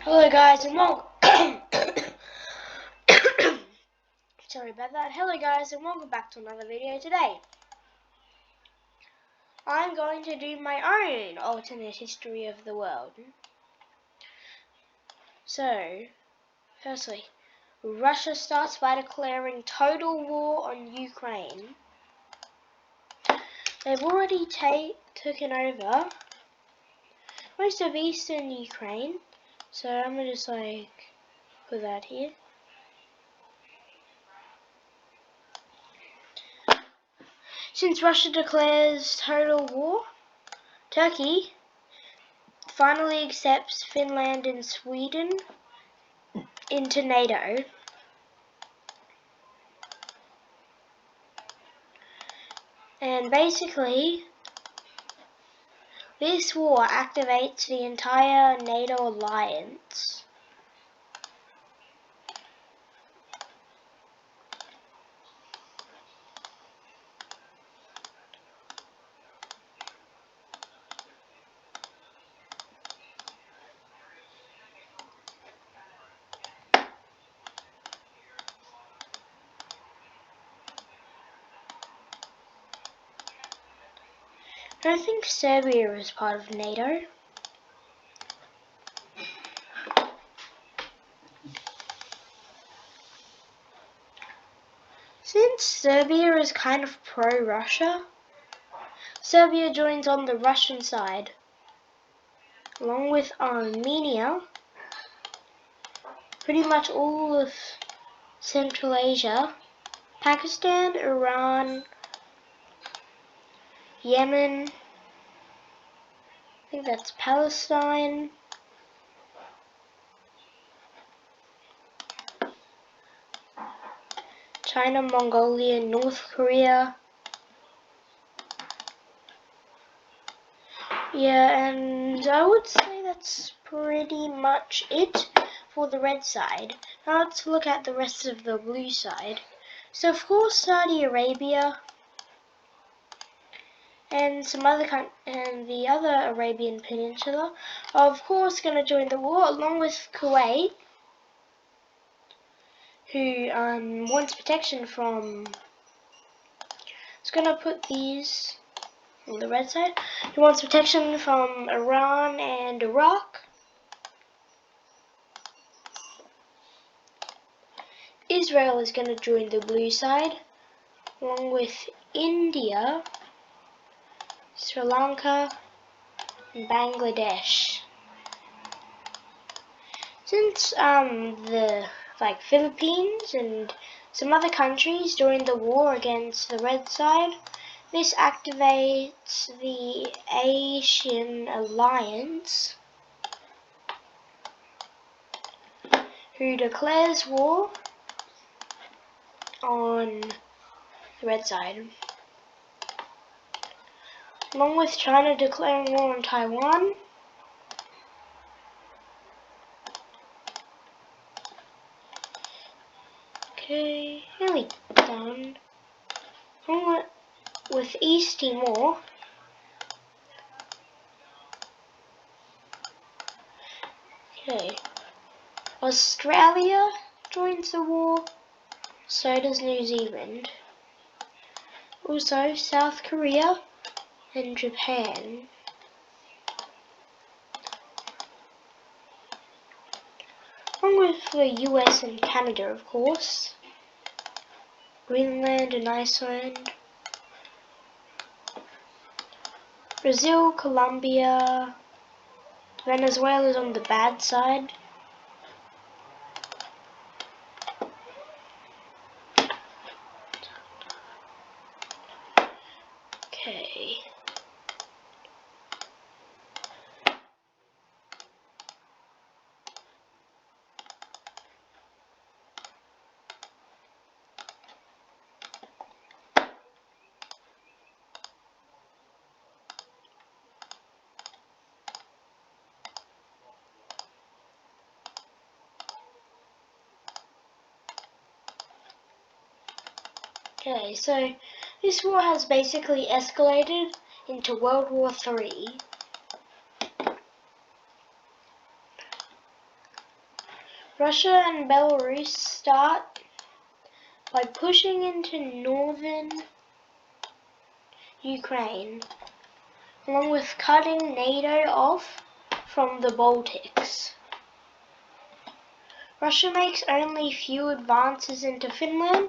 Hello guys and welcome sorry about that. Hello guys and welcome back to another video today. I'm going to do my own alternate history of the world. So, firstly, Russia starts by declaring total war on Ukraine. They've already taken over most of eastern Ukraine. So I'm gonna just put that here. Since Russia declares total war, Turkey finally accepts Finland and Sweden into NATO. And basically, this war activates the entire NATO alliance. I don't think Serbia is part of NATO. Since Serbia is kind of pro-Russia, Serbia joins on the Russian side, along with Armenia, pretty much all of Central Asia, Pakistan, Iran, Yemen, I think that's Palestine, China, Mongolia, North Korea. Yeah, and I would say that's pretty much it for the red side. Now let's look at the rest of the blue side. So of course Saudi Arabia and and the other Arabian Peninsula are of course going to join the war, along with Kuwait, who wants protection from. It's going to put these on the red side. He wants protection from Iran and Iraq. Israel is going to join the blue side, along with India, Sri Lanka, and Bangladesh. Since the Philippines and some other countries joined the war against the red side, this activates the Asian Alliance, who declares war on the red side, along with China declaring war on Taiwan. Okay, nearly done. Along with East Timor, okay, Australia joins the war, so does New Zealand. Also South Korea and Japan. Along with the US and Canada, of course. Greenland and Iceland. Brazil, Colombia. Venezuela is on the bad side. Okay. Okay, so this war has basically escalated into World War III. Russia and Belarus start by pushing into northern Ukraine, along with cutting NATO off from the Baltics. Russia makes only few advances into Finland,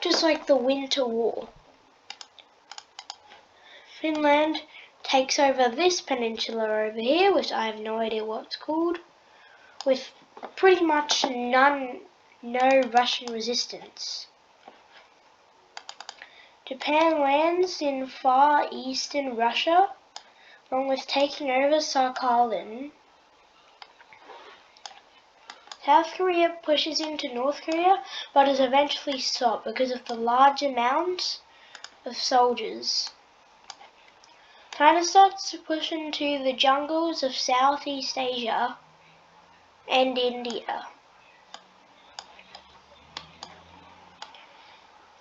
just like the Winter War. Finland takes over this peninsula over here, which I have no idea what it's called, with pretty much no Russian resistance. Japan lands in far eastern Russia, along with taking over Sakhalin. South Korea pushes into North Korea, but is eventually stopped because of the large amount of soldiers. China starts to push into the jungles of Southeast Asia and India.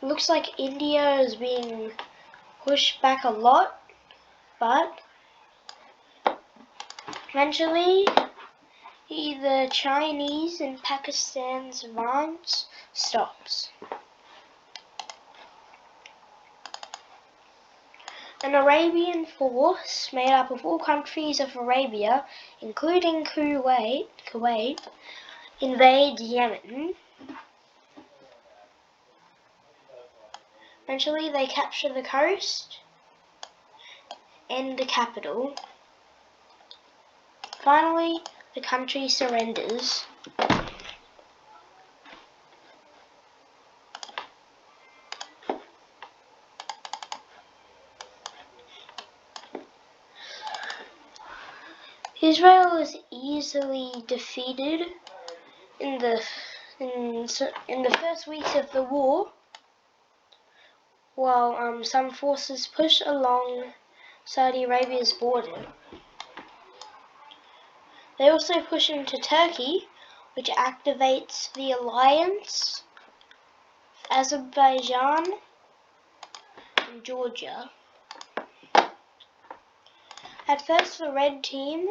It looks like India is being pushed back a lot, but eventually the Chinese and Pakistan's advance stops. An Arabian force made up of all countries of Arabia, including Kuwait, invades Yemen. Eventually they capture the coast and the capital. Finally, the country surrenders. Israel is easily defeated in the first weeks of the war, while some forces push along Saudi Arabia's border. They also push into Turkey, which activates the alliance with Azerbaijan and Georgia. At first, the red team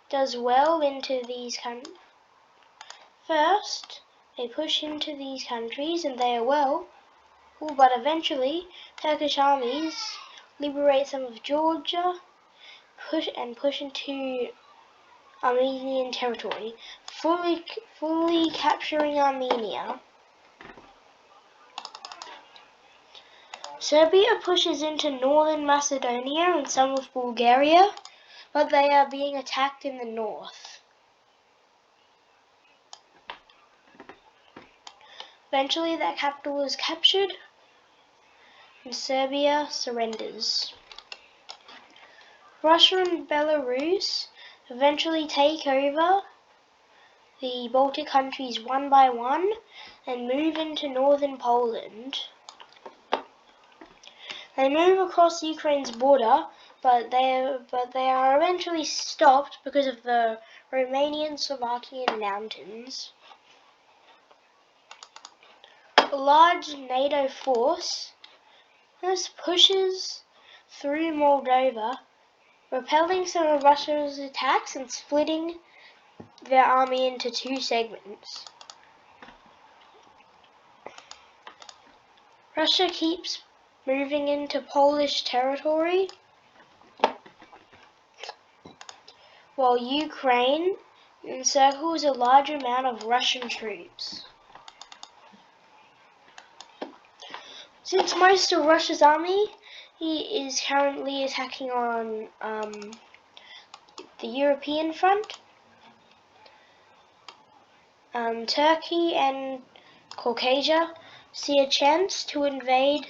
does well into these countries. First, they push into these countries and they are well, but eventually Turkish armies liberate some of Georgia, push into Armenian territory, fully capturing Armenia. Serbia pushes into northern Macedonia and some of Bulgaria, but they are being attacked in the north. Eventually their capital is captured and Serbia surrenders. Russia and Belarus eventually take over the Baltic countries one by one and move into northern Poland. They move across Ukraine's border, but they are eventually stopped because of the Romanian-Slovakian mountains. A large NATO force pushes through Moldova, repelling some of Russia's attacks and splitting their army into two segments. Russia keeps moving into Polish territory, while Ukraine encircles a large amount of Russian troops. Since most of Russia's army is currently attacking on the European front, Turkey and Caucasia see a chance to invade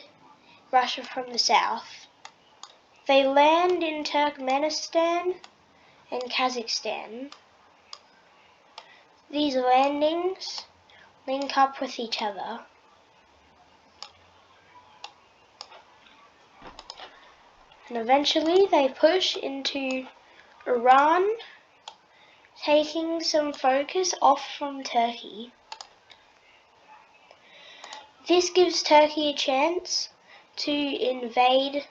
Russia from the south. They land in Turkmenistan and Kazakhstan. These landings link up with each other. And eventually they push into Iran, taking some focus off from Turkey. This gives Turkey a chance to invade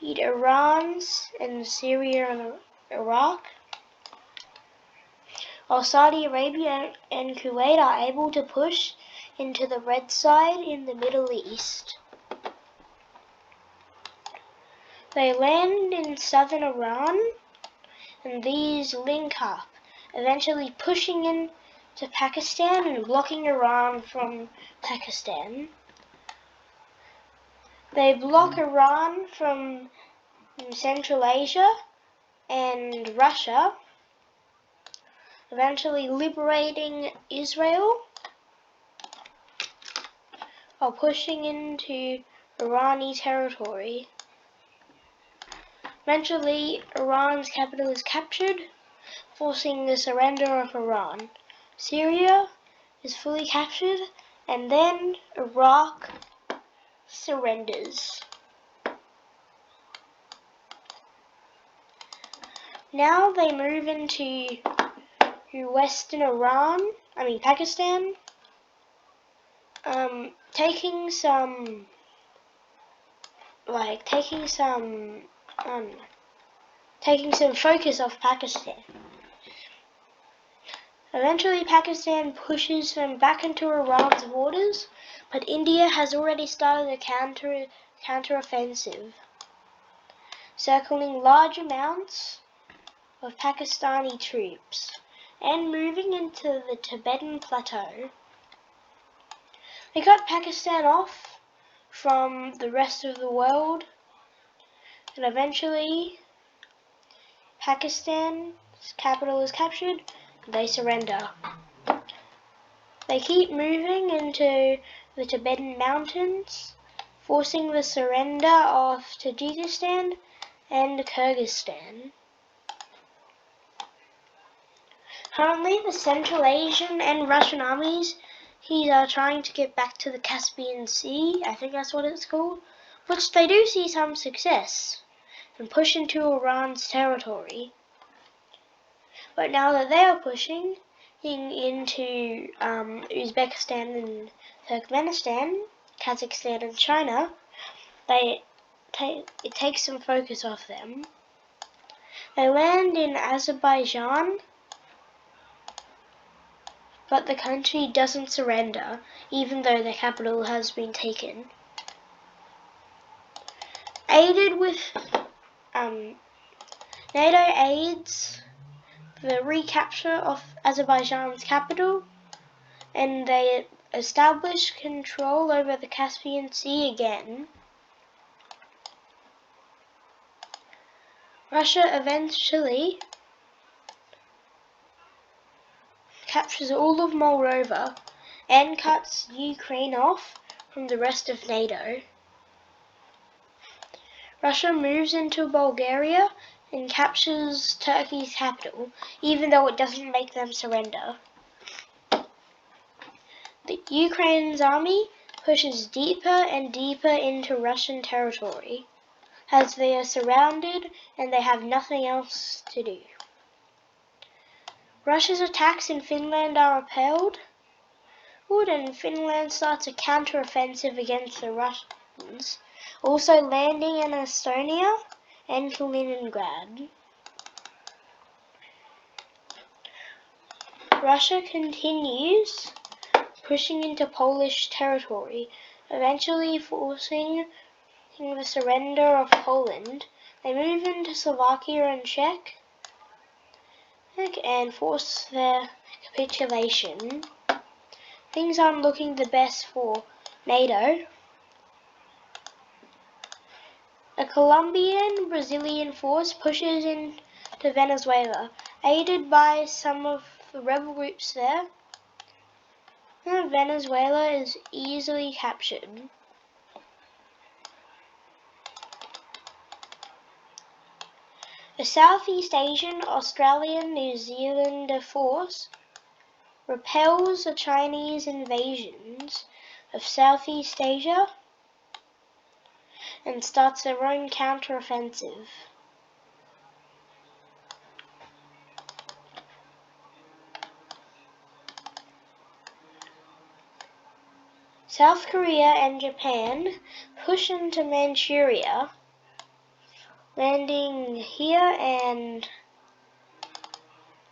Iran and Syria and Iraq, while Saudi Arabia and Kuwait are able to push into the red side in the Middle East. They land in southern Iran, and these link up, eventually pushing into Pakistan and blocking Iran from Pakistan. They block Iran from Central Asia and Russia, eventually liberating Israel while pushing into Irani territory. Eventually, Iran's capital is captured, forcing the surrender of Iran. Syria is fully captured, and then Iraq surrenders. Now they move into Western Pakistan, taking some focus off Pakistan. Eventually, Pakistan pushes them back into Iran's borders, but India has already started a counter-offensive, circling large amounts of Pakistani troops and moving into the Tibetan Plateau. They cut Pakistan off from the rest of the world, and eventually Pakistan's capital is captured. They surrender. They keep moving into the Tibetan mountains, forcing the surrender of Tajikistan and Kyrgyzstan. Currently, the Central Asian and Russian armies are trying to get back to the Caspian Sea, I think that's what it's called, which they do see some success, and push into Iran's territory. But now that they are pushing into Uzbekistan and Turkmenistan, Kazakhstan and China, it takes some focus off them. They land in Azerbaijan, but the country doesn't surrender, even though the capital has been taken. Aided with NATO aids the recapture of Azerbaijan's capital, and they establish control over the Caspian Sea again. Russia eventually captures all of Moldova and cuts Ukraine off from the rest of NATO. Russia moves into Bulgaria and captures Turkey's capital, even though it doesn't make them surrender. The Ukraine's army pushes deeper and deeper into Russian territory, as they are surrounded and they have nothing else to do. Russia's attacks in Finland are repelled, and Finland starts a counter-offensive against the Russians, also landing in Estonia and Kaliningrad. Russia continues pushing into Polish territory, eventually forcing the surrender of Poland. They move into Slovakia and Czech and force their capitulation. Things aren't looking the best for NATO. A Colombian-Brazilian force pushes into Venezuela, aided by some of the rebel groups there. And Venezuela is easily captured. A Southeast Asian, Australian, New Zealander force repels the Chinese invasions of Southeast Asia and starts their own counter-offensive. South Korea and Japan push into Manchuria, landing here and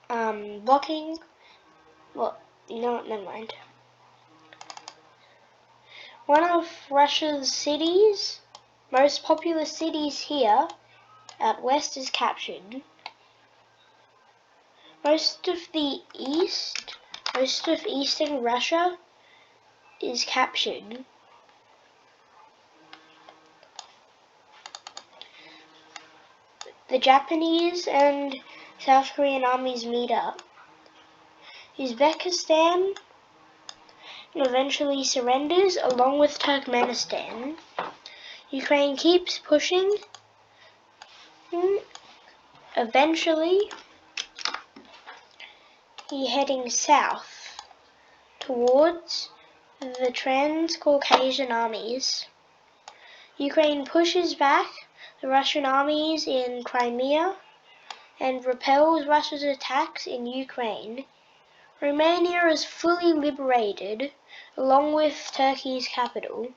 blocking. Well, you know what? Never mind. One of Russia's cities, most popular cities here out west, is captured. Most of eastern Russia is captured. The Japanese and South Korean armies meet up. Uzbekistan eventually surrenders along with Turkmenistan. Ukraine keeps pushing. Eventually, heading south towards the Transcaucasian armies. Ukraine pushes back the Russian armies in Crimea and repels Russia's attacks in Ukraine. Romania is fully liberated, along with Turkey's capital.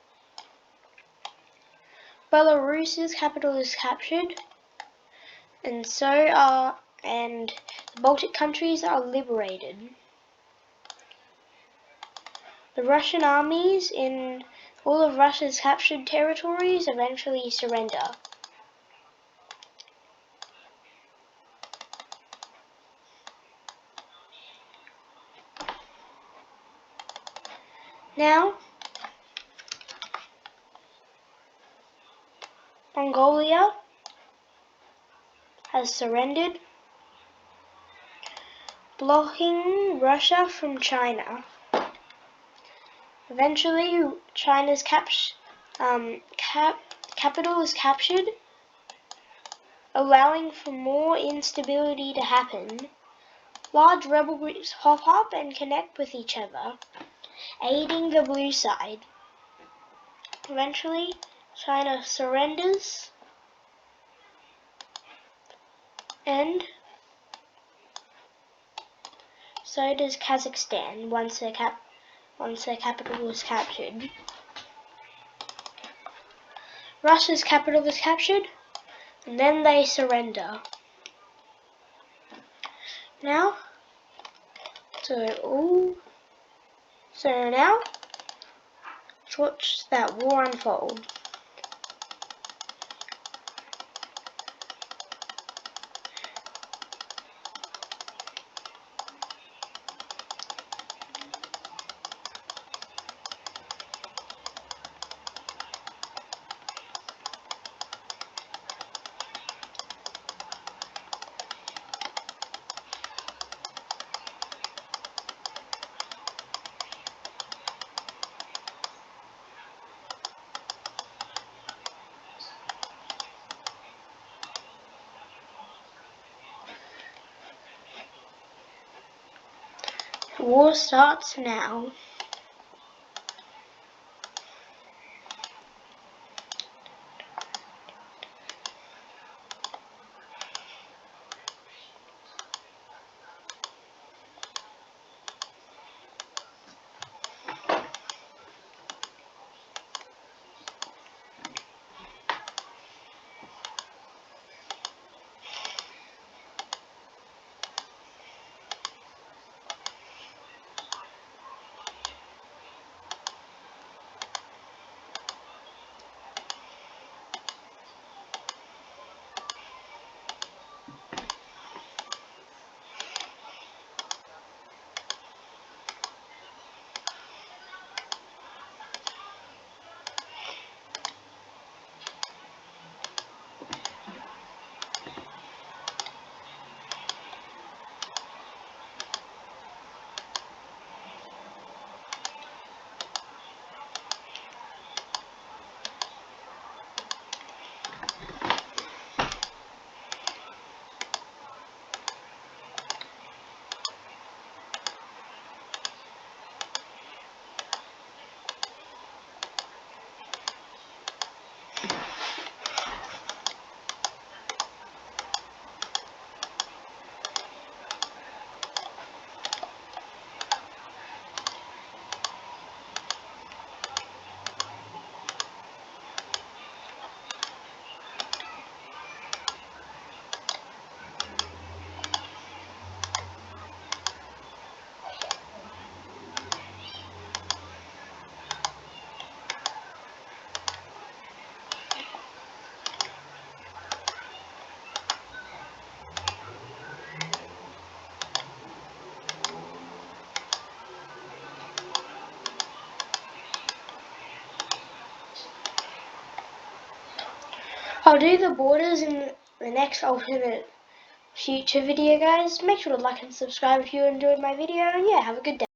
Belarus's capital is captured, and the Baltic countries are liberated. The Russian armies in all of Russia's captured territories eventually surrender. Now, Mongolia has surrendered, blocking Russia from China. Eventually, China's capital is captured, allowing for more instability to happen. Large rebel groups pop up and connect with each other, aiding the blue side. Eventually, China surrenders, and so does Kazakhstan once their capital was captured. Russia's capital is captured, and then they surrender. Now, so now, let's watch that war unfold. The war starts now. I'll do the borders in the next alternate future video, guys. Make sure to like and subscribe if you enjoyed my video, and yeah, have a good day.